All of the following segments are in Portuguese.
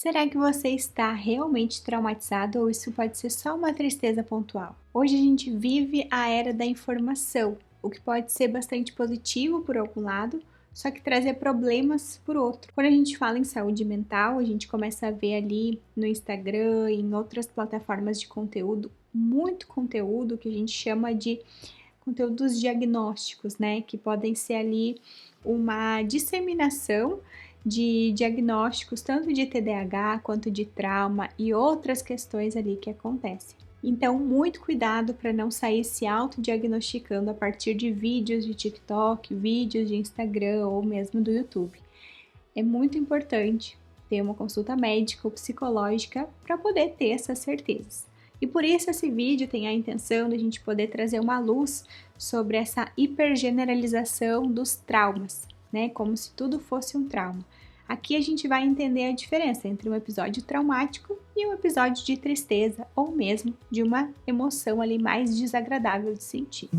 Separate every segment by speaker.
Speaker 1: Será que você está realmente traumatizado ou isso pode ser só uma tristeza pontual? Hoje a gente vive a era da informação, o que pode ser bastante positivo por algum lado, só que trazer problemas por outro. Quando a gente fala em saúde mental, a gente começa a ver ali no Instagram e em outras plataformas de conteúdo, muito conteúdo que a gente chama de conteúdos diagnósticos, né? Que podem ser ali uma disseminação de diagnósticos tanto de TDAH quanto de trauma e outras questões ali que acontecem. Então, muito cuidado para não sair se autodiagnosticando a partir de vídeos de TikTok, vídeos de Instagram ou mesmo do YouTube. É muito importante ter uma consulta médica ou psicológica para poder ter essas certezas. E por isso esse vídeo tem a intenção de a gente poder trazer uma luz sobre essa hipergeneralização dos traumas, né? Como se tudo fosse um trauma. Aqui a gente vai entender a diferença entre um episódio traumático e um episódio de tristeza ou mesmo de uma emoção ali mais desagradável de sentir.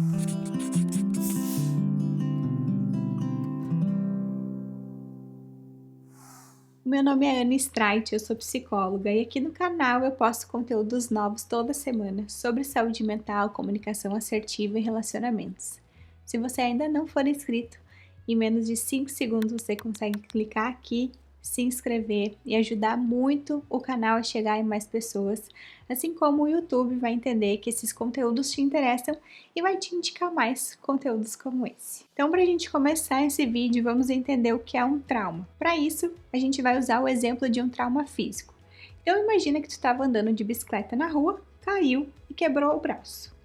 Speaker 1: Meu nome é Ana Streit, eu sou psicóloga e aqui no canal eu posto conteúdos novos toda semana sobre saúde mental, comunicação assertiva e relacionamentos. Se você ainda não for inscrito, em menos de 5 segundos você consegue clicar aqui, se inscrever e ajudar muito o canal a chegar em mais pessoas, assim como o YouTube vai entender que esses conteúdos te interessam e vai te indicar mais conteúdos como esse. Então, para a gente começar esse vídeo, vamos entender o que é um trauma. Para isso, a gente vai usar o exemplo de um trauma físico. Então, imagina que tu estava andando de bicicleta na rua, caiu e quebrou o braço.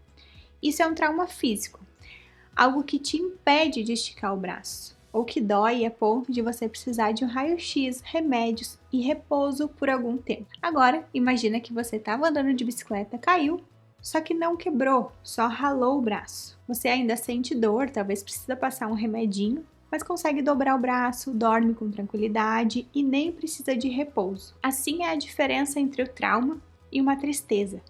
Speaker 1: Isso é um trauma físico, algo que te impede de esticar o braço, ou que dói a ponto de você precisar de um raio-x, remédios e repouso por algum tempo. Agora, imagina que você estava andando de bicicleta, caiu, só que não quebrou, só ralou o braço. Você ainda sente dor, talvez precisa passar um remedinho, mas consegue dobrar o braço, dorme com tranquilidade e nem precisa de repouso. Assim é a diferença entre o trauma e uma tristeza.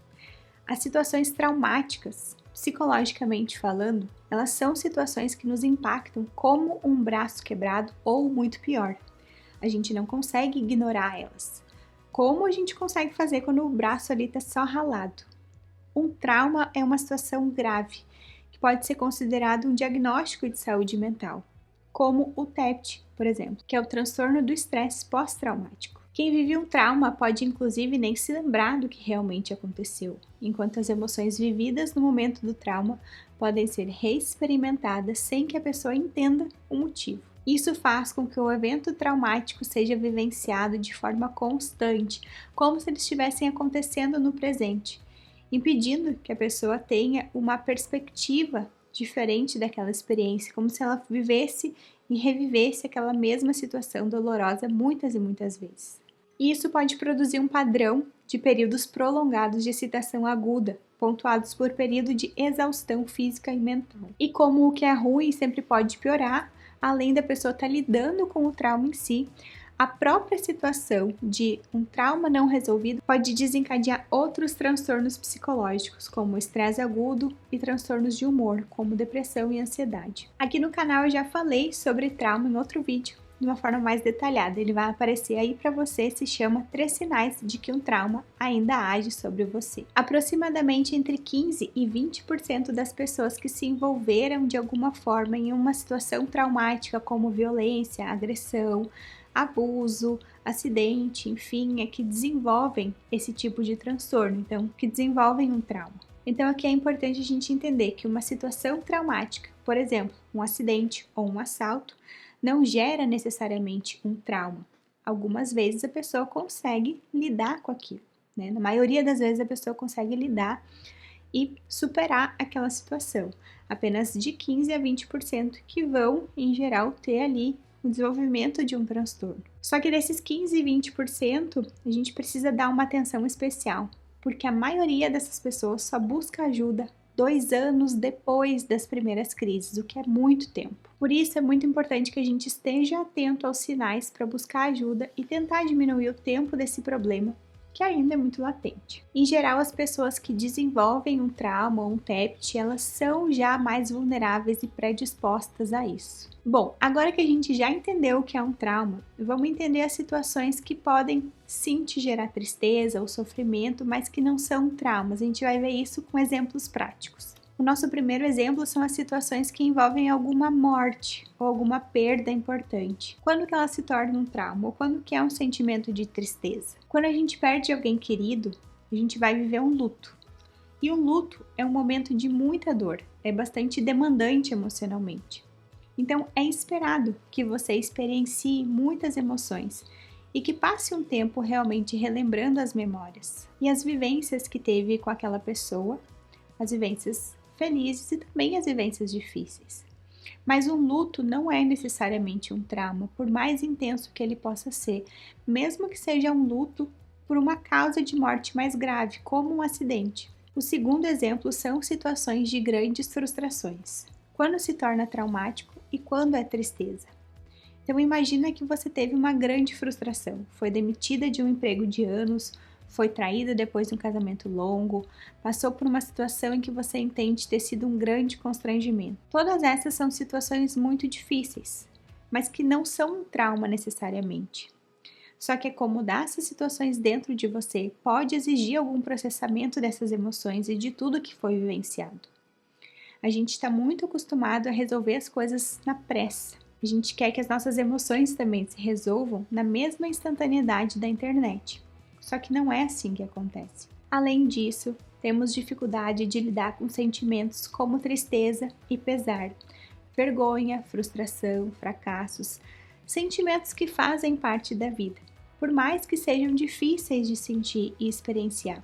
Speaker 1: As situações traumáticas, psicologicamente falando, elas são situações que nos impactam como um braço quebrado ou muito pior. A gente não consegue ignorar elas. Como a gente consegue fazer quando o braço ali está só ralado? Um trauma é uma situação grave, que pode ser considerado um diagnóstico de saúde mental, como o TEPT, por exemplo, que é o transtorno do estresse pós-traumático. Quem vive um trauma pode inclusive nem se lembrar do que realmente aconteceu, enquanto as emoções vividas no momento do trauma podem ser reexperimentadas sem que a pessoa entenda o motivo. Isso faz com que o evento traumático seja vivenciado de forma constante, como se eles estivessem acontecendo no presente, impedindo que a pessoa tenha uma perspectiva diferente daquela experiência, como se ela vivesse e revivesse aquela mesma situação dolorosa muitas e muitas vezes. E isso pode produzir um padrão de períodos prolongados de excitação aguda, pontuados por período de exaustão física e mental. E como o que é ruim sempre pode piorar, além da pessoa estar lidando com o trauma em si, a própria situação de um trauma não resolvido pode desencadear outros transtornos psicológicos, como estresse agudo e transtornos de humor, como depressão e ansiedade. Aqui no canal eu já falei sobre trauma em outro vídeo, de uma forma mais detalhada. Ele vai aparecer aí para você, se chama 3 sinais de que um trauma ainda age sobre você. Aproximadamente entre 15 e 20% das pessoas que se envolveram de alguma forma em uma situação traumática, como violência, agressão, abuso, acidente, enfim, é que desenvolvem esse tipo de transtorno, então, que desenvolvem um trauma. Então, aqui é importante a gente entender que uma situação traumática, por exemplo, um acidente ou um assalto, não gera necessariamente um trauma. Algumas vezes a pessoa consegue lidar com aquilo, né? Na maioria das vezes a pessoa consegue lidar e superar aquela situação. Apenas de 15 a 20% que vão, em geral, ter ali o desenvolvimento de um transtorno. Só que desses 15 e 20%, a gente precisa dar uma atenção especial, porque a maioria dessas pessoas só busca ajuda 2 anos depois das primeiras crises, o que é muito tempo. Por isso é muito importante que a gente esteja atento aos sinais para buscar ajuda e tentar diminuir o tempo desse problema que ainda é muito latente. Em geral, as pessoas que desenvolvem um trauma ou um TEPT, elas são já mais vulneráveis e predispostas a isso. Bom, agora que a gente já entendeu o que é um trauma, vamos entender as situações que podem sim te gerar tristeza ou sofrimento, mas que não são traumas. A gente vai ver isso com exemplos práticos. O nosso primeiro exemplo são as situações que envolvem alguma morte ou alguma perda importante. Quando que ela se torna um trauma ou quando que é um sentimento de tristeza? Quando a gente perde alguém querido, a gente vai viver um luto. E o luto é um momento de muita dor, é bastante demandante emocionalmente. Então é esperado que você experiencie muitas emoções e que passe um tempo realmente relembrando as memórias e as vivências que teve com aquela pessoa, as vivências felizes e também as vivências difíceis. Mas um luto não é necessariamente um trauma, por mais intenso que ele possa ser, mesmo que seja um luto por uma causa de morte mais grave, como um acidente. O segundo exemplo são situações de grandes frustrações, quando se torna traumático e quando é tristeza. Então imagina que você teve uma grande frustração, foi demitida de um emprego de anos, foi traída depois de um casamento longo, passou por uma situação em que você entende ter sido um grande constrangimento. Todas essas são situações muito difíceis, mas que não são um trauma necessariamente. Só que acomodar essas situações dentro de você pode exigir algum processamento dessas emoções e de tudo que foi vivenciado. A gente está muito acostumado a resolver as coisas na pressa. A gente quer que as nossas emoções também se resolvam na mesma instantaneidade da internet. Só que não é assim que acontece. Além disso, temos dificuldade de lidar com sentimentos como tristeza e pesar, vergonha, frustração, fracassos, sentimentos que fazem parte da vida, por mais que sejam difíceis de sentir e experienciar.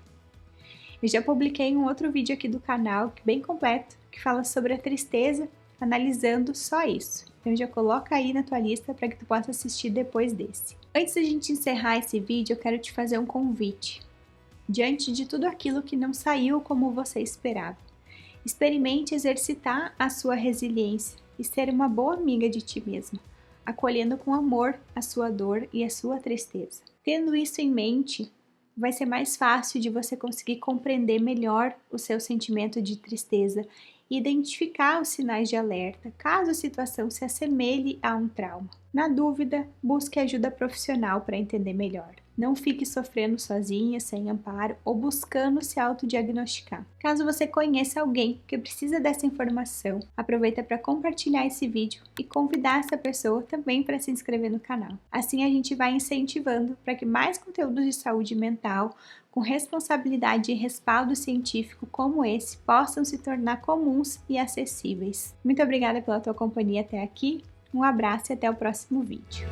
Speaker 1: Eu já publiquei um outro vídeo aqui do canal, bem completo, que fala sobre a tristeza, analisando só isso. Então já coloca aí na tua lista para que tu possa assistir depois desse. Antes da gente encerrar esse vídeo, eu quero te fazer um convite. Diante de tudo aquilo que não saiu como você esperava, experimente exercitar a sua resiliência e ser uma boa amiga de ti mesma, acolhendo com amor a sua dor e a sua tristeza. Tendo isso em mente, vai ser mais fácil de você conseguir compreender melhor o seu sentimento de tristeza e identificar os sinais de alerta, caso a situação se assemelhe a um trauma. Na dúvida, busque ajuda profissional para entender melhor. Não fique sofrendo sozinha, sem amparo ou buscando se autodiagnosticar. Caso você conheça alguém que precisa dessa informação, aproveita para compartilhar esse vídeo e convidar essa pessoa também para se inscrever no canal. Assim a gente vai incentivando para que mais conteúdos de saúde mental, com responsabilidade e respaldo científico como esse, possam se tornar comuns e acessíveis. Muito obrigada pela tua companhia até aqui, um abraço e até o próximo vídeo.